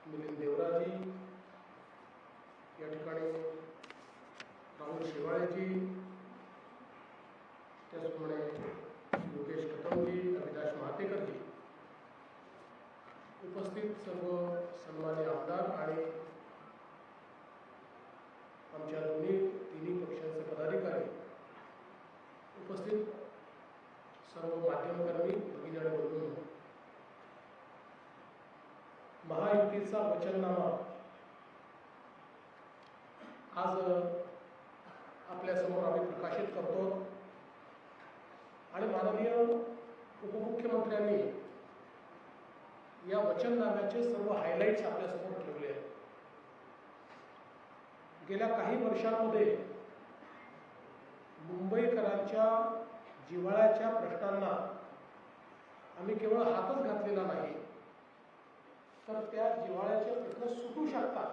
मिलिंद देवराजी, या ठिकाणी राहुल शेवाळेजी, त्याचप्रमाणे योगेश कटमजी, अविनाश महातेकरजी, उपस्थित सर्व सन्मान्य आमदार आणि आमच्या तिन्ही पक्षांचे पदाधिकारी, उपस्थित सर्व माध्यमकर्मी, भगिनी आणि बंधूंनो, महायुतीचा वचननामा आज आपल्यासमोर आम्ही प्रकाशित करतो आणि माननीय उपमुख्यमंत्र्यांनी या वचननाम्याचे सर्व हायलाइट्स आपल्यासमोर ठेवले आहेत. गेल्या काही वर्षांमध्ये मुंबईकरांच्या जिव्हाळ्याच्या प्रश्नांना आम्ही केवळ हातच घातलेला नाही, तर त्या जिव्हाळ्याचे प्रश्न सुटू शकतात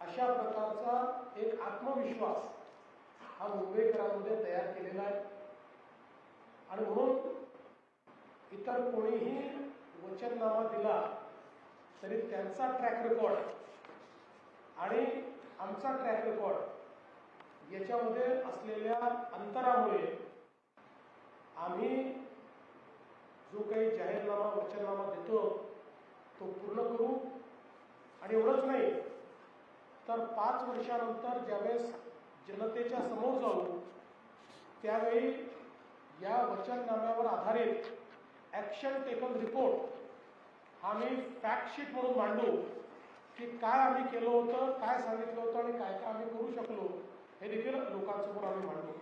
अशा प्रकारचा एक आत्मविश्वास हा मुंबईकरांमध्ये तयार केलेला आहे. आणि म्हणून इतर कोणीही वचननामा दिला तरी त्यांचा ट्रॅक रेकॉर्ड आणि आमचा ट्रॅक रेकॉर्ड याच्यामध्ये असलेल्या अंतरामुळे आम्ही जो काही जाहीरनामा वचननामा देतो तो पूर्ण करू. आणि एवढंच नाही तर 5 वर्षानंतर ज्यावेळेस जनतेच्या समोर जाऊ त्यावेळी या वचननाम्यावर आधारित ॲक्शन टेकन रिपोर्ट आम्ही फॅक्टशीट म्हणून मांडू की काय आम्ही केलं होतं, काय सांगितलं होतं आणि काय काय आम्ही करू शकलो हे देखील लोकांसमोर आम्ही मांडू.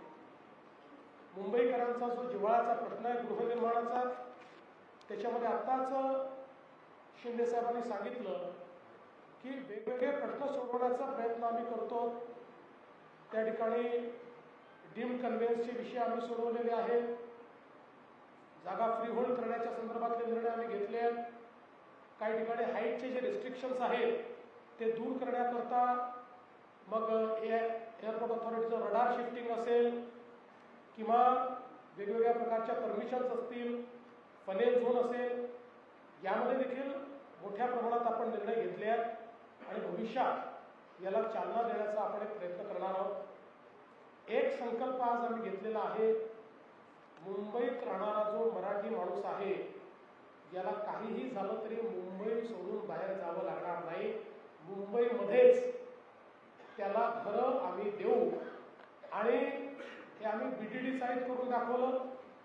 मुंबईकरांचा जो जिव्हाळ्याचा प्रश्न आहे गृहनिर्माणाचा, त्याच्यामध्ये आत्ताच शिंदेसाहेबांनी सांगितलं की वेगवेगळे प्रश्न सोडवण्याचा प्रयत्न आम्ही करतो. त्या ठिकाणी डीम्ड कन्व्हेन्सचे विषय आम्ही सोडवलेले आहेत, जागा फ्री होल्ड करण्याच्या संदर्भातले निर्णय आम्ही घेतले आहेत. काही ठिकाणी हाईटचे जे रिस्ट्रिक्शन्स आहेत ते दूर करण्याकरता मग एअरपोर्ट अथॉरिटीचं रडार शिफ्टिंग असेल किंवा वेगवेगळ्या प्रकारच्या परमिशन्स असतील, फनेल झोन असेल, यामध्ये देखील मोठ्या प्रमाणात आपण निर्णय घेतले आहेत आणि भविष्यात याला चालना देण्याचा आपण एक प्रयत्न करणार आहोत. एक संकल्प आज आम्ही घेतलेला आहे, मुंबईत राहणारा जो मराठी माणूस आहे याला काहीही झालं तरी मुंबई सोडून बाहेर जावं लागणार नाही. मुंबईमध्येच त्याला घरं आम्ही देऊ आणि हे आम्ही BTD साईट करून दाखवलं,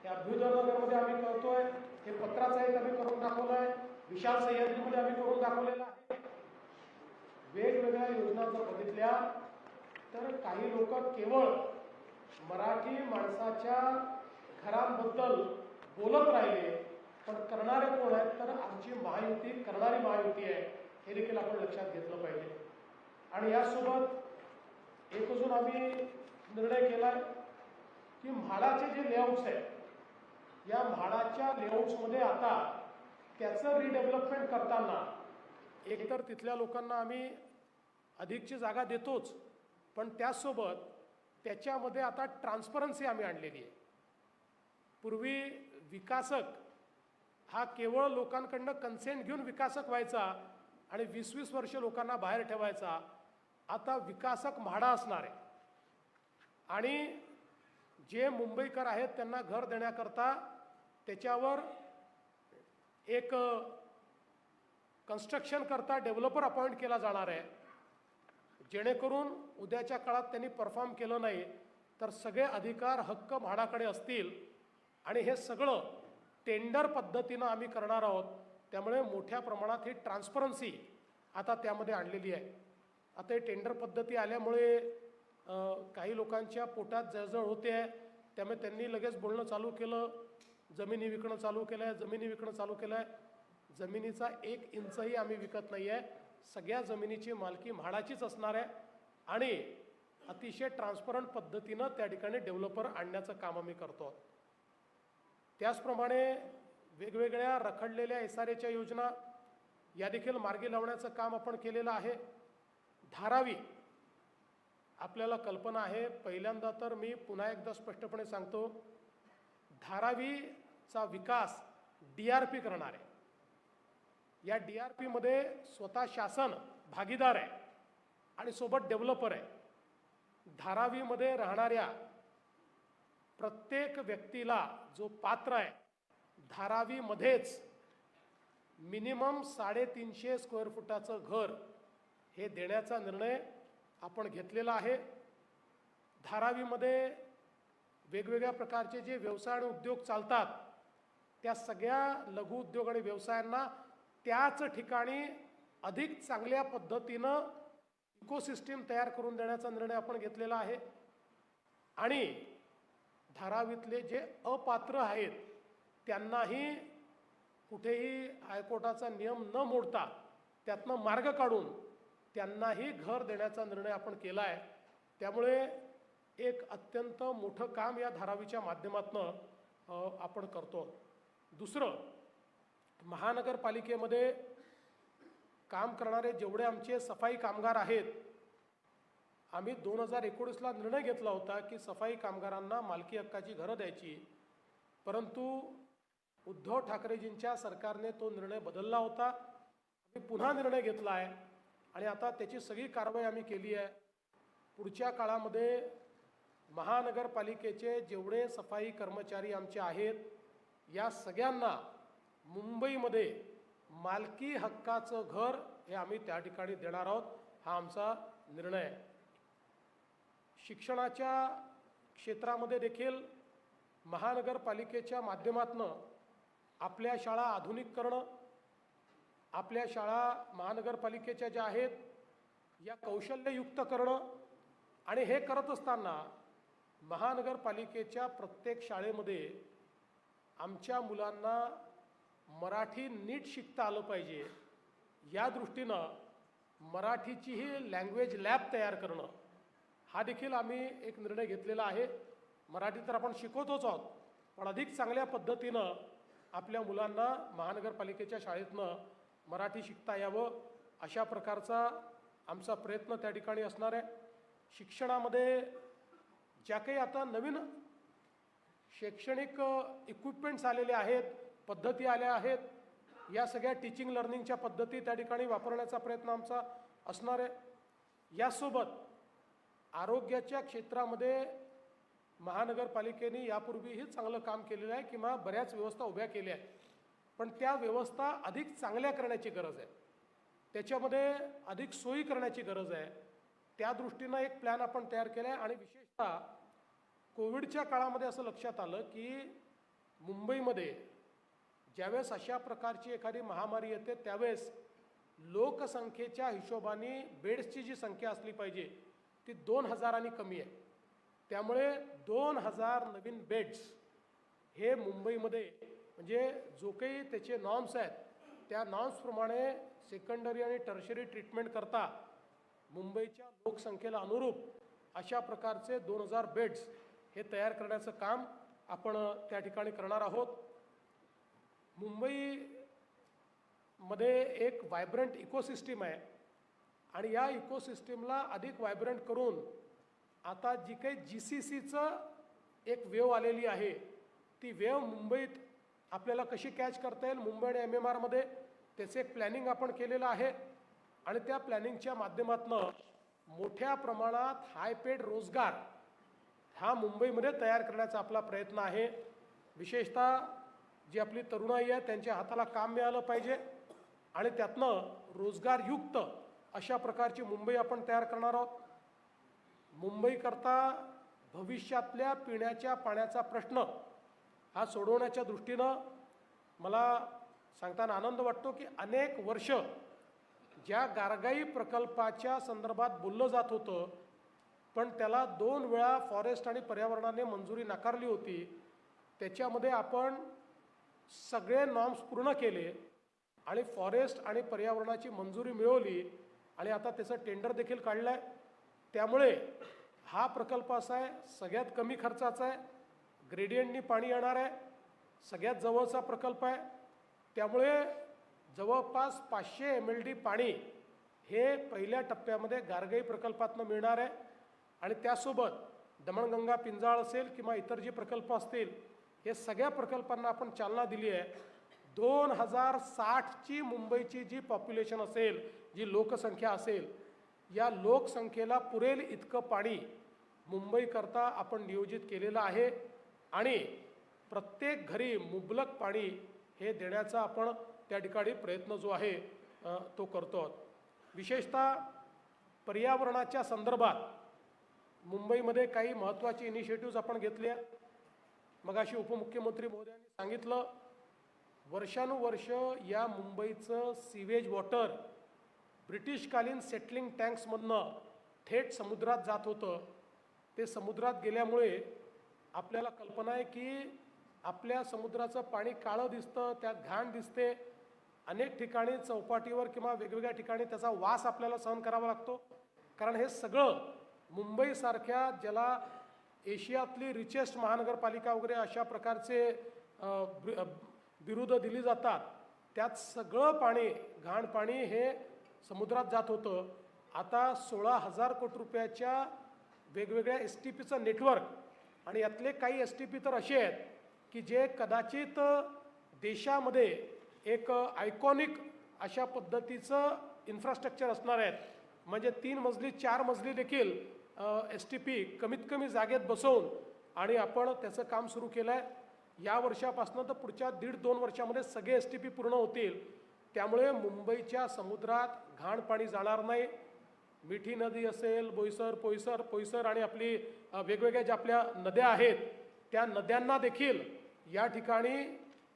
हे अभ्युदयनगरमध्ये आम्ही करतोय, हे पत्रा साईट आम्ही करून दाखवलं आहे, विशाल सह्याद्रीमध्ये आम्ही करून दाखवलेलं आहे. वेगवेगळ्या योजना जर बघितल्या तर काही लोक केवळ मराठी माणसाच्या घरांबद्दल बोलत राहिले, पण करणारे कोण आहेत तर आमची महायुती करणारी महायुती आहे हे देखील आपण लक्षात घेतलं पाहिजे. आणि यासोबत एक अजून आम्ही निर्णय केला की म्हाडाचे जे लेआउट्स आहेत या म्हाडाच्या लेआउट्समध्ये आता त्याचं रिडेव्हलपमेंट करताना एकतर तिथल्या लोकांना आम्ही अधिकची जागा देतोच, पण त्याचसोबत त्याच्यामध्ये आता ट्रान्सपरन्सी आम्ही आणलेली आहे. पूर्वी विकासक हा केवळ लोकांकडनं कन्सेंट घेऊन विकासक व्हायचा आणि 20-20 वर्ष लोकांना बाहेर ठेवायचा. आता विकासक म्हाडा असणार आहे आणि जे मुंबईकर आहेत त्यांना घर देण्याकरता त्याच्यावर एक कन्स्ट्रक्शन करता डेव्हलपर अपॉइंट केला जाणार आहे, जेणेकरून उद्याच्या काळात त्यांनी परफॉर्म केलं नाही तर सगळे अधिकार हक्क म्हाडाकडे असतील. आणि हे सगळं टेंडर पद्धतीनं आम्ही करणार आहोत. त्यामुळे मोठ्या प्रमाणात ही ट्रान्सपरन्सी आता त्यामध्ये आणलेली आहे. आता हे टेंडर पद्धती आल्यामुळे काही लोकांच्या पोटात जळजळ होते आहे, त्यामुळे त्यांनी लगेच बोलणं चालू केलं, जमिनी विकणं चालू केलं आहे, जमिनी विकणं चालू केलं आहे. जमिनीचा 1 इंचही आम्ही विकत नाही आहे, सगळ्या जमिनीची मालकी म्हाडाचीच असणार आहे आणि अतिशय ट्रान्सपरंट पद्धतीनं त्या ठिकाणी डेव्हलपर आणण्याचं काम आम्ही करतो. त्याचप्रमाणे वेगवेगळ्या रखडलेल्या SRAच्या योजना या देखील मार्गी लावण्याचं काम आपण केलेलं आहे. धारावी आपल्याला कल्पना आहे, पहिल्यांदा तर मी पुन्हा एकदा स्पष्टपणे सांगतो, धारावीचा विकास DRP करणार आहे. या DRPमध्ये स्वतः शासन भागीदार आहे आणि सोबत डेव्हलपर आहे. धारावीमध्ये राहणाऱ्या प्रत्येक व्यक्तीला जो पात्र आहे, धारावीमध्येच मिनिमम 350 स्क्वेअर फुटाचं घर हे देण्याचा निर्णय आपण घेतलेला आहे. धारावीमध्ये वेगवेगळ्या प्रकारचे जे व्यवसाय आणि उद्योग चालतात, त्या सगळ्या लघु उद्योग आणि व्यवसायांना त्याच ठिकाणी अधिक चांगल्या पद्धतीनं इकोसिस्टीम तयार करून देण्याचा निर्णय आपण घेतलेला आहे. आणि धारावीतले जे अपात्र आहेत त्यांनाही कुठेही हायकोर्टाचा नियम न मोडता त्यातनं मार्ग काढून त्यांनाही घर देण्याचा निर्णय आपण केला आहे. त्यामुळे एक अत्यंत मोठं काम या धारावीच्या माध्यमातून आपण करतो. दुसरं, महानगरपालिकेमध्ये काम करणारे जेवढे आमचे सफाई कामगार आहेत, आम्ही 2019ला निर्णय घेतला होता की सफाई कामगारांना मालकी हक्काची घरं द्यायची, परंतु उद्धव ठाकरेजींच्या सरकारने तो निर्णय बदलला होता. आम्ही पुन्हा निर्णय घेतला आहे आणि आता त्याची सगळी कारवाई आम्ही केली आहे. पुढच्या काळामध्ये महानगरपालिकेचे जेवढे सफाई कर्मचारी आमचे आहेत, या सगळ्यांना मुंबईमध्ये मालकी हक्काचं घर हे आम्ही त्या ठिकाणी देणार आहोत. हा आमचा निर्णय आहे. शिक्षणाच्या क्षेत्रामध्ये देखील महानगरपालिकेच्या माध्यमातून आपल्या शाळा आधुनिक करणं, आपल्या शाळा महानगरपालिकेच्या ज्या आहेत या कौशल्ययुक्त करणं, आणि हे करत असताना महानगरपालिकेच्या प्रत्येक शाळेमध्ये आमच्या मुलांना मराठी नीट शिकता आलं पाहिजे, या दृष्टीनं मराठीचीही लँग्वेज लॅब तयार करणं हा देखील आम्ही एक निर्णय घेतलेला आहे. मराठी तर आपण शिकवतोच आहोत, पण अधिक चांगल्या पद्धतीनं आपल्या मुलांना महानगरपालिकेच्या शाळेतनं मराठी शिकता यावं, अशा प्रकारचा आमचा प्रयत्न त्या ठिकाणी असणार आहे. शिक्षणामध्ये ज्या काही आता नवीन शैक्षणिक इक्विपमेंट्स आलेले आहेत, पद्धती आल्या आहेत, या सगळ्या टीचिंग लर्निंगच्या पद्धती त्या ठिकाणी वापरण्याचा प्रयत्न आमचा असणार आहे. यासोबत आरोग्याच्या क्षेत्रामध्ये महानगरपालिकेने यापूर्वीही चांगलं काम केलेलं आहे किंवा बऱ्याच व्यवस्था उभ्या केल्या आहेत, पण त्या व्यवस्था अधिक चांगल्या करण्याची गरज आहे, त्याच्यामध्ये अधिक सोयी करण्याची गरज आहे. त्या दृष्टीनं एक प्लॅन आपण तयार केला आहे. आणि विशेषतः कोविडच्या काळामध्ये असं लक्षात आलं की मुंबईमध्ये ज्यावेळेस अशा प्रकारची एखादी महामारी येते त्यावेळेस लोकसंख्येच्या हिशोबाने बेड्सची जी संख्या असली पाहिजे ती 2000 कमी आहे. त्यामुळे 2000 नवीन बेड्स हे मुंबईमध्ये, म्हणजे जो काही त्याचे नॉर्म्स आहेत त्या नॉर्म्सप्रमाणे सेकंडरी आणि टर्शरी ट्रीटमेंट करता मुंबईच्या लोकसंख्येला अनुरूप अशा प्रकारचे 2000 बेड्स हे तयार करण्याचं काम आपण त्या ठिकाणी करणार आहोत. मुंबईमध्ये एक व्हायब्रंट इकोसिस्टीम आहे आणि या इकोसिस्टीमला अधिक व्हायब्रंट करून आता जी काही GCCचं एक वेव आलेली आहे, ती वेव मुंबईत आपल्याला कशी कॅच करता येईल, मुंबई आणि MMRमध्ये त्याचे एक प्लॅनिंग आपण केलेलं आहे. आणि त्या प्लॅनिंगच्या माध्यमातून मोठ्या प्रमाणात हायपेड रोजगार हा मुंबईमध्ये तयार करण्याचा आपला प्रयत्न आहे. विशेषतः जी आपली तरुणाई आहे त्यांच्या हाताला काम मिळालं पाहिजे आणि त्यातनं रोजगारयुक्त अशा प्रकारची मुंबई आपण तयार करणार आहोत. मुंबईकरता भविष्यातल्या पिण्याच्या पाण्याचा प्रश्न हा सोडवण्याच्या दृष्टीनं मला सांगताना आनंद वाटतो की अनेक वर्ष ज्या गारगाई प्रकल्पाच्या संदर्भात बोललं जात होतं, पण त्याला 2 वेळा फॉरेस्ट आणि पर्यावरणाने मंजुरी नाकारली होती, त्याच्यामध्ये आपण सगळे नॉर्म्स पूर्ण केले आणि फॉरेस्ट आणि पर्यावरणाची मंजुरी मिळवली आणि आता त्याचं टेंडर देखील काढलं आहे. त्यामुळे हा प्रकल्प असा आहे, सगळ्यात कमी खर्चाचा आहे, ग्रेडियंटनी पाणी येणार आहे, सगळ्यात जवळचा प्रकल्प आहे. त्यामुळे जवळपास 500 MLD पाणी हे पहिल्या टप्प्यामध्ये गारगाई प्रकल्पातनं मिळणार आहे. आणि त्यासोबत दमणगंगा पिंजाळ असेल किंवा इतर जे प्रकल्प असतील, हे सगळ्या प्रकल्पांना आपण चालना दिली आहे. 2060ची मुंबईची जी पॉप्युलेशन असेल, जी लोकसंख्या असेल, या लोकसंख्येला पुरेल इतकं पाणी मुंबईकरता आपण नियोजित केलेलं आहे आणि प्रत्येक घरी मुबलक पाणी हे देण्याचा आपण त्या ठिकाणी प्रयत्न जो आहे तो करतो. विशेषतः पर्यावरणाच्या संदर्भात मुंबईमध्ये काही महत्त्वाची इनिशिएटिव्ज आपण घेतल्या. मगाशी उपमुख्यमंत्री महोदयांनी सांगितलं, वर्षानुवर्ष या मुंबईचं सीवेज वॉटर ब्रिटिशकालीन सेटलिंग टँक्समधनं थेट समुद्रात जात होतं. ते समुद्रात गेल्यामुळे आपल्याला कल्पना आहे की आपल्या समुद्राचं पाणी काळं दिसतं, त्यात घाण दिसते. अनेक ठिकाणी चौपाटीवर किंवा वेगवेगळ्या ठिकाणी त्याचा वास आपल्याला सहन करावा लागतो. कारण हे सगळं मुंबईसारख्या ज्याला एशियातली रिचेस्ट महानगरपालिका वगैरे अशा प्रकारचे बिरुदं दिली जातात, त्यात सगळं पाणी, घाण पाणी हे समुद्रात जात होतं. आता 16,000 कोटी रुपयाच्या वेगवेगळ्या STPचं नेटवर्क, आणि यातले काही STP तर असे आहेत की जे कदाचित देशामध्ये एक आयकॉनिक अशा पद्धतीचं इन्फ्रास्ट्रक्चर असणार आहेत. म्हणजे 3 मजली 4 मजली देखील STP कमीत कमी जागेत बसवून आणि आपण त्याचं काम सुरू केलं आहे. या वर्षापासून तर पुढच्या 1.5-2 वर्षामध्ये सगळे STP पूर्ण होतील. त्यामुळे मुंबईच्या समुद्रात घाण पाणी जाणार नाही. मिठी नदी असेल, पोयसर आणि आपली वेगवेगळ्या ज्या आपल्या नद्या आहेत, त्या नद्यांना देखील या ठिकाणी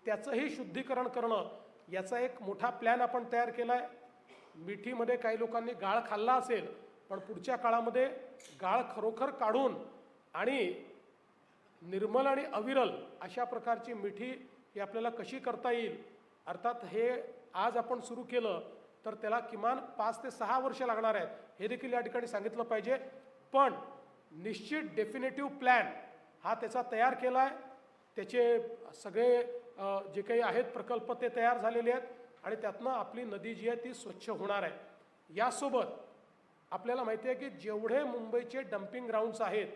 त्याचंही शुद्धीकरण करणं, याचा एक मोठा प्लॅन आपण तयार केला आहे. मिठीमध्ये काही लोकांनी गाळ खाल्ला असेल, पण पुढच्या काळामध्ये गाळ खरोखर काढून आणि निर्मल आणि अविरल अशा प्रकारची मिठी ही आपल्याला कशी करता येईल. अर्थात हे आज आपण सुरू केलं तर त्याला किमान 5 ते 6 वर्ष लागणार आहेत, हे देखील या ठिकाणी सांगितलं पाहिजे. पण निश्चित डेफिनेटिव्ह प्लॅन हा त्याचा तयार केला आहे. त्याचे सगळे जे काही आहेत प्रकल्प ते तयार झालेले आहेत आणि त्यातनं आपली नदी जी आहे ती स्वच्छ होणार आहे. यासोबत आपल्याला माहिती आहे की जेवढे मुंबईचे डम्पिंग ग्राउंड्स आहेत,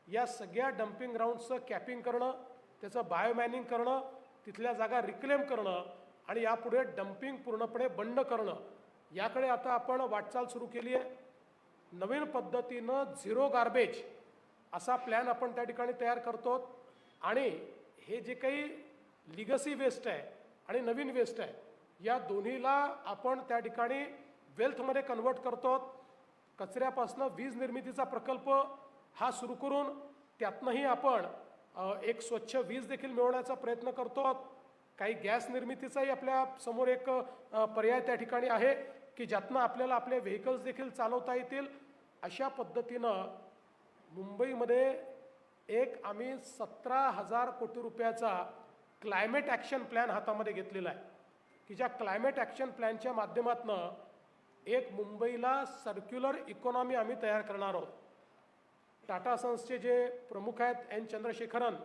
या सगळ्या डम्पिंग ग्राउंड्सचं कॅपिंग करणं, त्याचं बायोमॅनिंग करणं, तिथल्या जागा रिक्लेम करणं आणि यापुढे डम्पिंग पूर्णपणे बंद करणं, याकडे आता आपण वाटचाल सुरू केली आहे. नवीन पद्धतीनं झिरो गार्बेज असा प्लॅन आपण त्या ठिकाणी तयार करतो आणि हे जे काही लिगसी वेस्ट आहे आणि नवीन वेस्ट आहे, या दोन्हीला आपण त्या ठिकाणी वेल्थमध्ये कन्वर्ट करतो. कचऱ्यापासून वीज निर्मितीचा प्रकल्प हा सुरू करून त्यातनंही आपण एक स्वच्छ वीज देखील मिळवण्याचा प्रयत्न करतो. काही गॅस निर्मितीचाही आपल्या समोर एक पर्याय त्या ठिकाणी आहे की ज्यातनं आपल्याला आपले व्हेकल्स देखील चालवता येतील. अशा पद्धतीनं मुंबईमध्ये एक आम्ही 17,000 कोटी रुपयाचा क्लायमेट ॲक्शन प्लॅन हातामध्ये घेतलेला आहे की ज्या क्लायमेट ॲक्शन प्लॅनच्या माध्यमातून एक मुंबईला सर्क्युलर इकॉनॉमी आम्ही तयार करणार आहोत. टाटा सन्सचे जे प्रमुख आहेत एन चंद्रशेखरन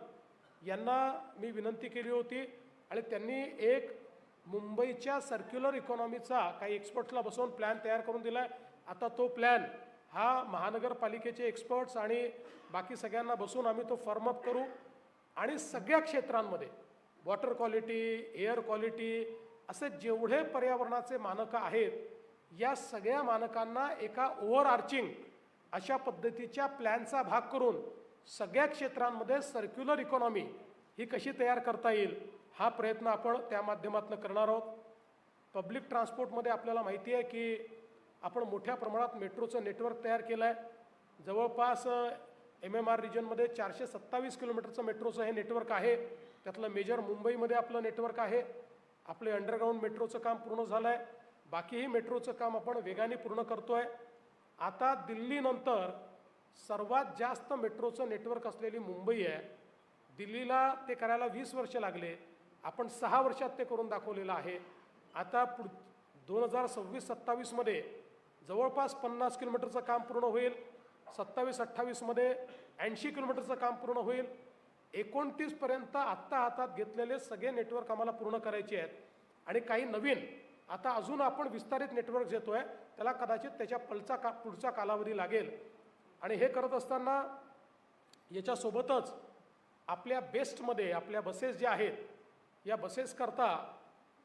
यांना मी विनंती केली होती आणि त्यांनी एक मुंबईच्या सर्क्युलर इकॉनॉमीचा काही एक्सपर्ट्सला बसवून प्लॅन तयार करून दिला आहे. आता तो प्लॅन हा महानगरपालिकेचे एक्सपर्ट्स आणि बाकी सगळ्यांना बसून आम्ही तो फॉर्मअप करू आणि सगळ्या क्षेत्रांमध्ये वॉटर क्वालिटी, एअर क्वालिटी असे जेवढे पर्यावरणाचे मानकं आहेत, या सगळ्या मानकांना एका ओव्हरआर्चिंग अशा पद्धतीच्या प्लॅनचा भाग करून सगळ्या क्षेत्रांमध्ये सर्क्युलर इकॉनॉमी ही कशी तयार करता येईल हा प्रयत्न आपण त्या माध्यमातून करणार आहोत. पब्लिक ट्रान्सपोर्टमध्ये आपल्याला माहिती आहे की आपण मोठ्या प्रमाणात मेट्रोचं नेटवर्क तयार केलं आहे. जवळपास MMR रिजनमध्ये 427 किलोमीटरचं मेट्रोचं हे नेटवर्क आहे. त्यातलं मेजर मुंबईमध्ये आपलं नेटवर्क आहे. आपले अंडरग्राऊंड मेट्रोचं काम पूर्ण झालं आहे. बाकीही मेट्रोचं काम आपण वेगाने पूर्ण करतो आहे. आता दिल्लीनंतर सर्वात जास्त मेट्रोचं नेटवर्क असलेली मुंबई आहे. दिल्लीला ते करायला 20 वर्ष लागले, आपण 6 वर्षात ते करून दाखवलेलं आहे. आता 2026-27 मध्ये जवळपास 50 किलोमीटरचं काम पूर्ण होईल. 27-28 मध्ये 80 किलोमीटरचं काम पूर्ण होईल. 29 पर्यंत आत्ता हातात घेतलेले सगळे नेटवर्क आम्हाला पूर्ण करायचे आहेत आणि काही नवीन आता अजून आपण विस्तारित नेटवर्क घेतोय, त्याला कदाचित त्याच्या पुढचा कालावधी लागेल. आणि हे करत असताना याच्यासोबतच आपल्या बेस्टमध्ये आपल्या बसेस ज्या आहेत, या बसेस करता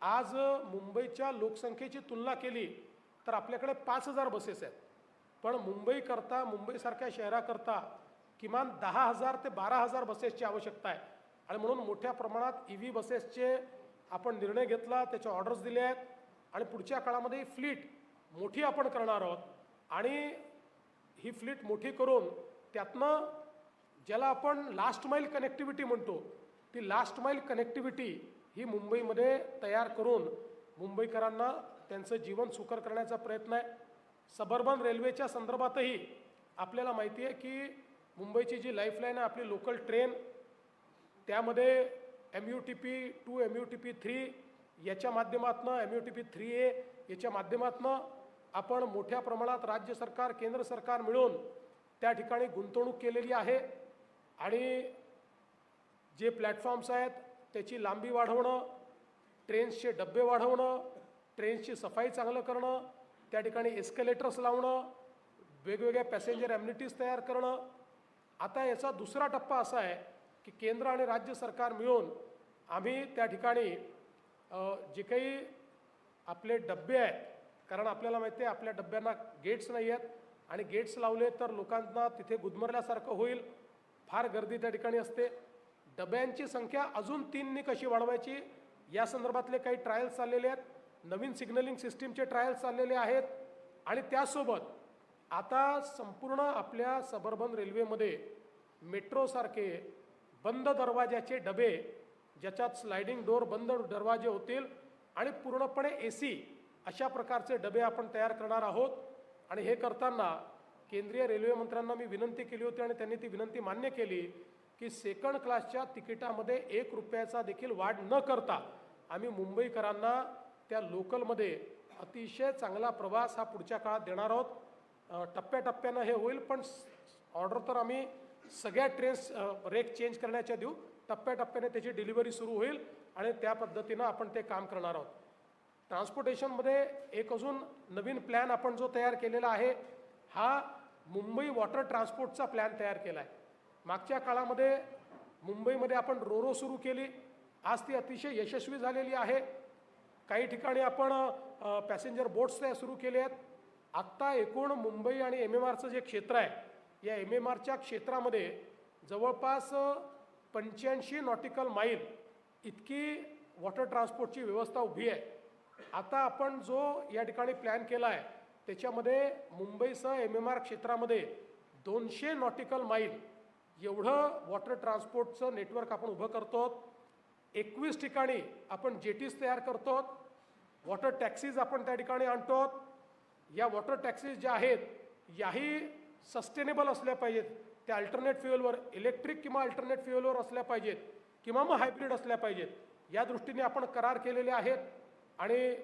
आज मुंबईच्या लोकसंख्येची तुलना केली तर आपल्याकडे 5,000 बसेस आहेत, पण मुंबईकरता, मुंबईसारख्या शहराकरता किमान 10,000 ते 12,000 बसेसची आवश्यकता आहे. आणि म्हणून मोठ्या प्रमाणात EV बसेसचे आपण निर्णय घेतला, त्याचे ऑर्डर्स दिले आहेत आणि पुढच्या काळामध्ये ही फ्लीट मोठी आपण करणार आहोत. आणि ही फ्लीट मोठी करून त्यातनं ज्याला आपण लास्ट माईल कनेक्टिव्हिटी म्हणतो, ती लास्ट माईल कनेक्टिव्हिटी ही मुंबईमध्ये तयार करून मुंबईकरांना त्यांचं जीवन सुकर करण्याचा प्रयत्न आहे. सबर्बन रेल्वेच्या संदर्भातही आपल्याला माहिती आहे की मुंबईची जी लाईफलाईन आहे आपली लोकल ट्रेन, त्यामध्ये MUTP 2, MUTP 3 याच्या माध्यमातून, MUTP 3A याच्या माध्यमातून आपण मोठ्या प्रमाणात राज्य सरकार, केंद्र सरकार मिळून त्या ठिकाणी गुंतवणूक केलेली आहे. आणि जे प्लॅटफॉर्म्स आहेत त्याची लांबी वाढवणं, ट्रेन्सचे डबे वाढवणं, ट्रेन्सची सफाई चांगलं करणं, त्या ठिकाणी एस्केलेटर्स लावणं, वेगवेगळ्या पॅसेंजर ॲम्युनिटीज तयार करणं. आता याचा दुसरा टप्पा असा आहे की केंद्र आणि राज्य सरकार मिळून आम्ही त्या ठिकाणी जे काही आपले डबे आहेत, कारण आपल्याला माहिती आहे आपल्या डब्यांना गेट्स नाही आहेत आणि गेट्स लावले तर लोकांना तिथे गुदमरल्यासारखं होईल, फार गर्दी त्या ठिकाणी असते. डब्यांची संख्या अजून 3 कशी वाढवायची या संदर्भातले काही ट्रायल्स चाललेले आहेत. नवीन सिग्नलिंग सिस्टीमचे ट्रायल्स चाललेले आहेत. आणि त्यासोबत आता संपूर्ण आपल्या सबर्बन रेल्वेमध्ये मेट्रोसारखे बंद दरवाजाचे डबे, ज्याच्यात स्लायडिंग डोअर बंद दरवाजे होतील आणि पूर्णपणे AC अशा प्रकारचे डबे आपण तयार करणार आहोत. आणि हे करताना केंद्रीय रेल्वे मंत्र्यांना मी विनंती केली होती आणि त्यांनी ती विनंती मान्य केली की सेकंड क्लासच्या तिकिटामध्ये 1 रुपयाचा देखील वाढ न करता आम्ही मुंबईकरांना त्या लोकलमध्ये अतिशय चांगला प्रवास हा पुढच्या काळात देणार आहोत. टप्प्याटप्प्यानं हे होईल, पण ऑर्डर तर आम्ही सगळ्या ट्रेन्स रेक चेंज करण्याच्या देऊ. टप्प्याटप्प्याने त्याची डिलिव्हरी सुरू होईल आणि त्या पद्धतीनं आपण ते काम करणार आहोत. ट्रान्सपोर्टेशनमध्ये एक अजून नवीन प्लॅन आपण जो तयार केलेला आहे, हा मुंबई वॉटर ट्रान्सपोर्टचा प्लॅन तयार केला आहे. मागच्या काळामध्ये मुंबईमध्ये आपण रोरो सुरू केली, आज ती अतिशय यशस्वी झालेली आहे. काही ठिकाणी आपण पॅसेंजर बोट्स सुरू केले आहेत. आत्ता एकूण मुंबई आणि MMRचं जे क्षेत्र आहे, या MMRच्या क्षेत्रामध्ये जवळपास 85 नॉटिकल माईल इतकी वॉटर ट्रान्सपोर्टची व्यवस्था उभी आहे. आता आपण जो या ठिकाणी प्लॅन केला आहे त्याच्यामध्ये मुंबईसह MMR क्षेत्रामध्ये 200 नॉटिकल माईल एवढं वॉटर ट्रान्सपोर्टचं नेटवर्क आपण उभं करतो. 21 ठिकाणी आपण जेटीज तयार करतो. वॉटर टॅक्सीज आपण त्या ठिकाणी आणतो. या वॉटर टॅक्सीज ज्या आहेत याही सस्टेनेबल असल्या पाहिजेत, त्या अल्टरनेट फ्युएलवर, इलेक्ट्रिक किंवा अल्टरनेट फ्युएलवर असल्या पाहिजेत किंवा मग हायब्रिड असल्या पाहिजेत. या दृष्टीने आपण करार केलेले आहेत. आणि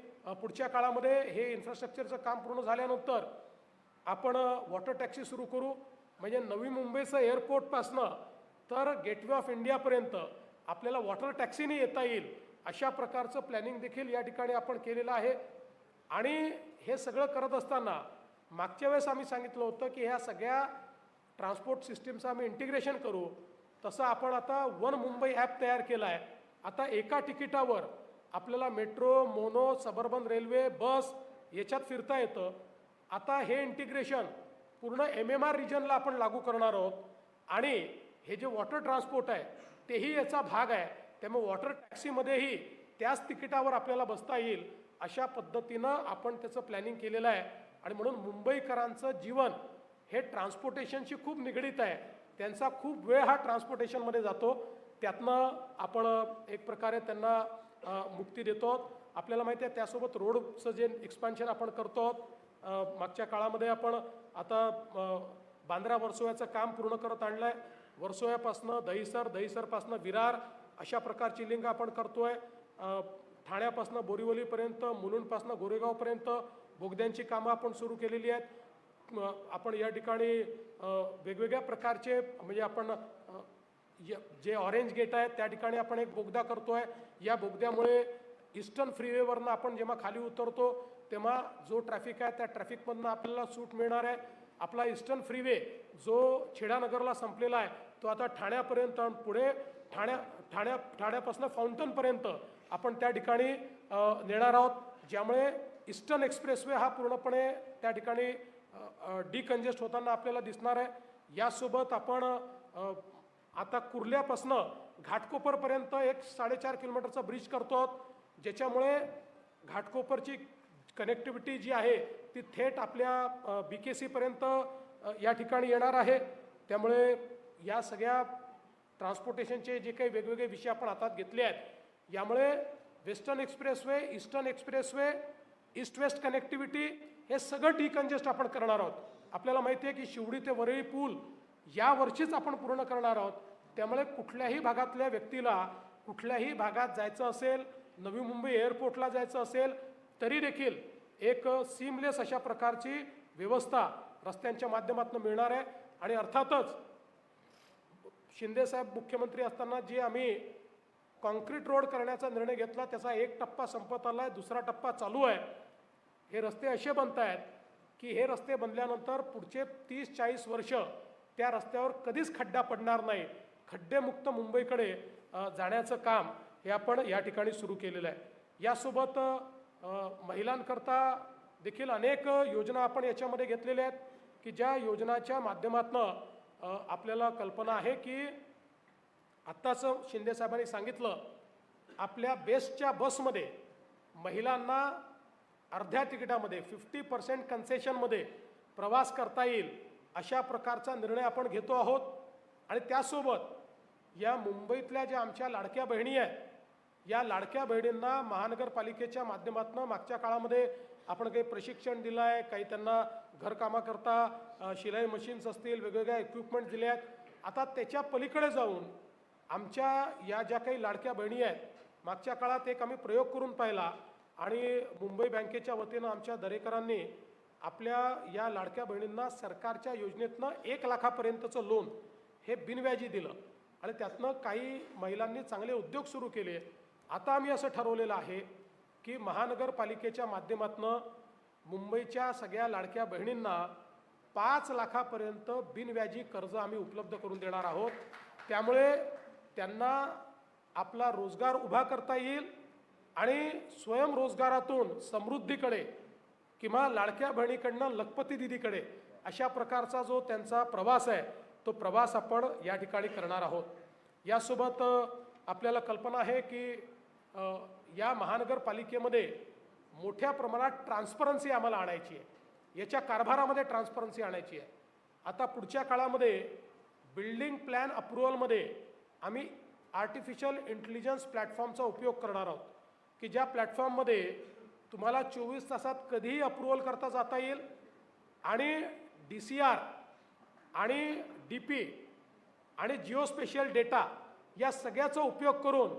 पुढच्या काळामध्ये हे इन्फ्रास्ट्रक्चरचं काम पूर्ण झाल्यानंतर आपण वॉटर टॅक्सी सुरू करू. म्हणजे नवी मुंबईचं एअरपोर्टपासनं तर गेटवे ऑफ इंडियापर्यंत आपल्याला वॉटर टॅक्सीने येता येईल, अशा प्रकारचं प्लॅनिंग देखील या ठिकाणी आपण केलेलं आहे. आणि हे सगळं करत असताना मागच्या वेळेस आम्ही सांगितलं होतं की ह्या सगळ्या ट्रान्सपोर्ट सिस्टीमचं आम्ही इंटिग्रेशन करू. तसं आपण आता वन मुंबई ॲप तयार केला आहे. आता एका तिकिटावर आपल्याला मेट्रो, मोनो, सबर्बन रेल्वे, बस याच्यात फिरता येतं. आता हे इंटिग्रेशन पूर्ण MMR रिजनला आपण लागू करणार आहोत. आणि हे जे वॉटर ट्रान्सपोर्ट आहे तेही याचा भाग आहे. त्यामुळे वॉटर टॅक्सीमध्येही त्याच तिकिटावर आपल्याला बसता येईल, अशा पद्धतीनं आपण त्याचं प्लॅनिंग केलेलं आहे. आणि म्हणून मुंबईकरांचं जीवन हे ट्रान्सपोर्टेशनशी खूप निगडीत आहे. त्यांचा खूप वेळ हा ट्रान्सपोर्टेशनमध्ये जातो. त्यातनं आपण एक प्रकारे त्यांना मुक्ती देतो. आपल्याला माहिती आहे त्यासोबत रोडचं जे एक्सपान्शन आपण करतो. मागच्या काळामध्ये आपण आता बांद्रा वर्सोव्याचं काम पूर्ण करत आणलं आहे. वर्सोव्यापासनं दहिसर, दहिसरपासनं विरार अशा प्रकारची लिंक आपण करतो आहे. ठाण्यापासनं बोरिवलीपर्यंत, मुलुंडपासनं गोरेगावपर्यंत बोगद्यांची कामं आपण सुरू केलेली आहेत. आपण या ठिकाणी वेगवेगळ्या प्रकारचे म्हणजे आपण जे ऑरेंज गेट आहे त्या ठिकाणी आपण एक बोगदा करतो आहे. या बोगद्यामुळे ईस्टर्न फ्रीवेवरनं आपण जेव्हा खाली उतरतो तेव्हा जो ट्रॅफिक आहे त्या ट्रॅफिकमधनं आपल्याला सूट मिळणार आहे. आपला ईस्टर्न फ्रीवे जो छेडानगरला संपलेला आहे तो आता ठाण्यापर्यंत पुढे ठाण्यापासून फाउंटनपर्यंत आपण त्या ठिकाणी नेणार आहोत, ज्यामुळे ईस्टर्न एक्सप्रेसवे हा पूर्णपणे त्या ठिकाणी डिकंजेस्ट होताना आपल्याला दिसणार आहे. यासोबत आपण आता कुर्ल्यापासनं घाटकोपरपर्यंत एक 4.5 किलोमीटरचा ब्रिज करतो आहोत, ज्याच्यामुळे घाटकोपरची कनेक्टिव्हिटी जी आहे ती थेट आपल्या BKC पर्यंत या ठिकाणी येणार आहे. त्यामुळे या सगळ्या ट्रान्सपोर्टेशनचे जे काही वेगवेगळे विषय आपण हातात घेतले आहेत, यामुळे western expressway, eastern expressway, east west connectivity हे सगळं डिकंजेस्ट आपण करणार आहोत. आपल्याला माहिती आहे की शिवडी ते वरळी पूल या वर्षीच आपण पूर्ण करणार आहोत. त्यामुळे कुठल्याही भागातल्या व्यक्तीला कुठल्याही भागात जायचं असेल, नवी मुंबई एअरपोर्टला जायचं असेल, तरी देखील एक सीमलेस अशा प्रकारची व्यवस्था रस्त्यांच्या माध्यमातून मिळणार आहे. आणि अर्थातच शिंदेसाहेब मुख्यमंत्री असताना जे आम्ही कॉन्क्रीट रोड करण्याचा निर्णय घेतला, त्याचा एक टप्पा संपत आला आहे, दुसरा टप्पा चालू आहे. हे रस्ते असे बनत आहेत की हे रस्ते बनल्यानंतर पुढचे 30-40 वर्ष त्या रस्त्यावर कधीच खड्डा पडणार नाही. खड्डेमुक्त मुंबईकडे जाण्याचं काम हे आपण या ठिकाणी सुरू केलेलं आहे. यासोबत महिलांकरता देखील अनेक योजना आपण याच्यामध्ये घेतलेल्या आहेत की ज्या योजनाच्या माध्यमातून आपल्याला कल्पना आहे की आत्ताच शिंदेसाहेबांनी सांगितलं, आपल्या बेस्टच्या बसमध्ये महिलांना अर्ध्या तिकिटामध्ये 50% कन्सेशनमध्ये प्रवास करता येईल अशा प्रकारचा निर्णय आपण घेतो आहोत. आणि त्यासोबत या मुंबईतल्या ज्या आमच्या लाडक्या बहिणी आहेत, या लाडक्या बहिणींना महानगरपालिकेच्या माध्यमातून मागच्या काळामध्ये आपण काही प्रशिक्षण दिलं आहे, काही त्यांना घरकामाकरता शिलाई मशीन्स असतील, वेगवेगळ्या इक्विपमेंट दिले आहेत. आता त्याच्या पलीकडे जाऊन आमच्या या ज्या काही लाडक्या बहिणी आहेत, मागच्या काळात एक आम्ही प्रयोग करून पाहिला आणि मुंबई बँकेच्या वतीनं आमच्या दरेकरांनी आपल्या या लाडक्या बहिणींना सरकारच्या योजनेतनं 1 लाखापर्यंतचं लोन हे बिनव्याजी दिलं आणि त्यातनं काही महिलांनी चांगले उद्योग सुरू केले. आता आम्ही असं ठरवलेलं आहे की महानगरपालिकेच्या माध्यमातून मुंबईच्या सगळ्या लाडक्या बहिणींना 5 लाखापर्यंत बिनव्याजी कर्ज आम्ही उपलब्ध करून देणार आहोत. त्यामुळे त्यांना आपला रोजगार उभा करता येईल आणि स्वयंरोजगारातून समृद्धीकडे किंवा लाडक्या बहिणीकडनं लखपती दिदीकडे अशा प्रकारचा जो त्यांचा प्रवास आहे, तो प्रवास आपण या ठिकाणी करणार आहोत. यासोबत आपल्याला कल्पना आहे की या महानगरपालिकेमध्ये मोठ्या प्रमाणात ट्रान्सपरन्सी आम्हाला आणायची आहे, याच्या कारभारामध्ये ट्रान्सपरन्सी आणायची आहे. आता पुढच्या काळामध्ये बिल्डिंग प्लॅन अप्रुव्हलमध्ये आम्ही आर्टिफिशियल इंटेलिजन्स प्लॅटफॉर्मचा उपयोग करणार आहोत की ज्या प्लॅटफॉर्ममध्ये तुम्हाला 24 तासात कधीही अप्रुव्हल करता जाता येईल आणि DCR आणि DP आणि जिओस्पेशियल डेटा या सगळ्याचा उपयोग करून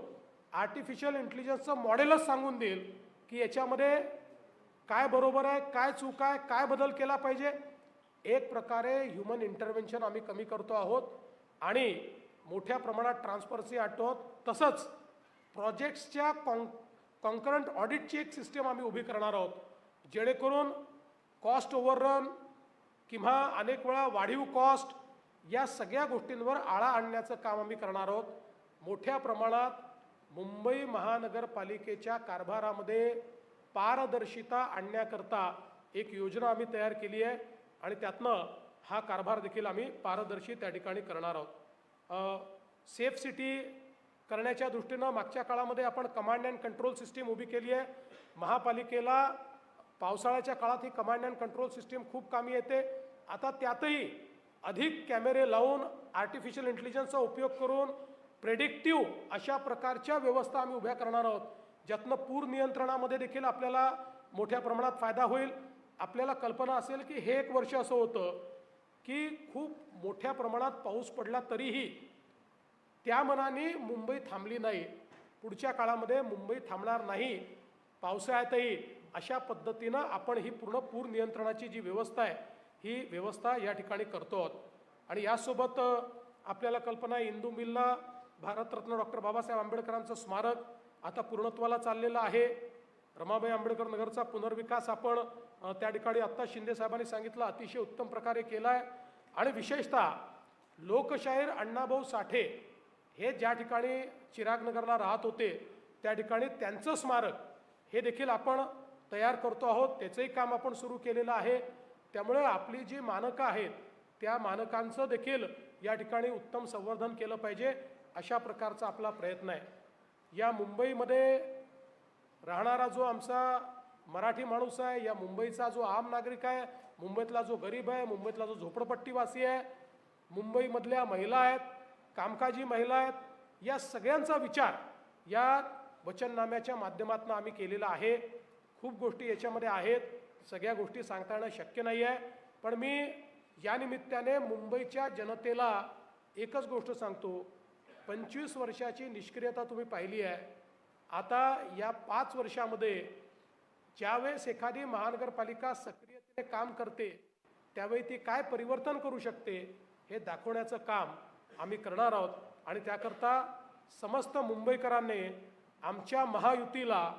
आर्टिफिशियल इंटेलिजन्सचं मॉडेलच सांगून देईल की याच्यामध्ये काय बरोबर आहे, काय चूक आहे, काय बदल केला पाहिजे. एक प्रकारे ह्युमन इंटरव्हेन्शन आम्ही कमी करतो आहोत आणि मोठ्या प्रमाणात ट्रान्सपरन्सी आणतो आहोत. तसंच प्रोजेक्ट्सच्या कॉन्करंट ऑडिटची एक सिस्टीम आम्ही उभी करणार आहोत, जेणेकरून कॉस्ट ओव्हररन किंवा अनेक वेळा वाढीव कॉस्ट या सगळ्या गोष्टींवर आळा आणण्याचं काम आम्ही करणार आहोत. मोठ्या प्रमाणात मुंबई महानगरपालिकेच्या कारभारामध्ये पारदर्शिता आणण्याकरता एक योजना आम्ही तयार केली आहे आणि त्यातनं हा कारभार देखील आम्ही पारदर्शी त्या ठिकाणी करणार आहोत. सेफ सिटी करण्याच्या दृष्टीनं मागच्या काळामध्ये आपण कमांड अँड कंट्रोल सिस्टीम उभी केली आहे. महापालिकेला पावसाळ्याच्या काळात ही कमांड अँड कंट्रोल सिस्टीम खूप कामी येते. आता त्यातही अधिक कॅमेरे लावून आर्टिफिशियल इंटेलिजन्सचा उपयोग करून प्रेडिक्टिव्ह अशा प्रकारच्या व्यवस्था आम्ही उभ्या करणार आहोत, ज्यातनं पूर नियंत्रणामध्ये देखील आपल्याला मोठ्या प्रमाणात फायदा होईल. आपल्याला कल्पना असेल की हे एक वर्ष असं होतं की खूप मोठ्या प्रमाणात पाऊस पडला तरीही त्या मनाने मुंबई थांबली नाही. पुढच्या काळामध्ये मुंबई थांबणार नाही, पावसाळ्यातही अशा पद्धतीनं आपण ही पूर्ण पूर नियंत्रणाची जी व्यवस्था आहे ही व्यवस्था या ठिकाणी करतो आहोत. आणि यासोबत आपल्याला कल्पना आहे, इंदू मिलला भारतरत्न डॉक्टर बाबासाहेब आंबेडकरांचं स्मारक आता पूर्णत्वाला चाललेलं आहे. रमाबाई आंबेडकर नगरचा पुनर्विकास आपण त्या ठिकाणी आत्ता शिंदे साहेबांनी सांगितलं अतिशय उत्तम प्रकारे केला आहे. आणि विशेषतः लोकशाहीर अण्णाभाऊ साठे हे ज्या ठिकाणी चिरागनगरला राहत होते त्या ठिकाणी त्यांचं स्मारक हे देखील आपण तयार करतो आहोत, त्याचंही काम आपण सुरू केलेलं आहे। त्यामुळे आपली जी मानकं आहेत त्या मानकांचं देखील या ठिकाणी उत्तम संवर्धन केलं पाहिजे, अशा प्रकारचा आपला प्रयत्न आहे। या मुंबईमध्ये राहणारा जो आमचा मराठी माणूस आहे, या मुंबईचा जो आम नागरिक आहे, मुंबईतला जो गरीब आहे, मुंबईतला जो झोपडपट्टीवासी आहे, मुंबईमधल्या महिला आहेत, कामकाजी महिला आहेत, या सगळ्यांचा विचार या वचननाम्याच्या माध्यमातून आम्ही केलेला आहे। खूप गोष्टी याच्यामध्ये आहेत, सगळ्या गोष्टी सांगता येणं शक्य नाही आहे, पण मी या निमित्ताने मुंबईच्या जनतेला एकच गोष्ट सांगतो, 25 वर्षाची निष्क्रियता तुम्ही पाहिली आहे। आता या 5 वर्षामध्ये ज्यावेळेस एखादी महानगरपालिका सक्रियतेने काम करते त्यावेळी ती काय परिवर्तन करू शकते हे दाखवण्याचं काम आम्ही करणार आहोत। आणि त्याकरता समस्त मुंबईकरांनी आमच्या महायुतीला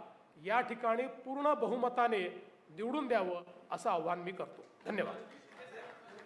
या ठिकाणी पूर्ण बहुमताने निवडून द्यावं असं आव्हान मी करतो। धन्यवाद।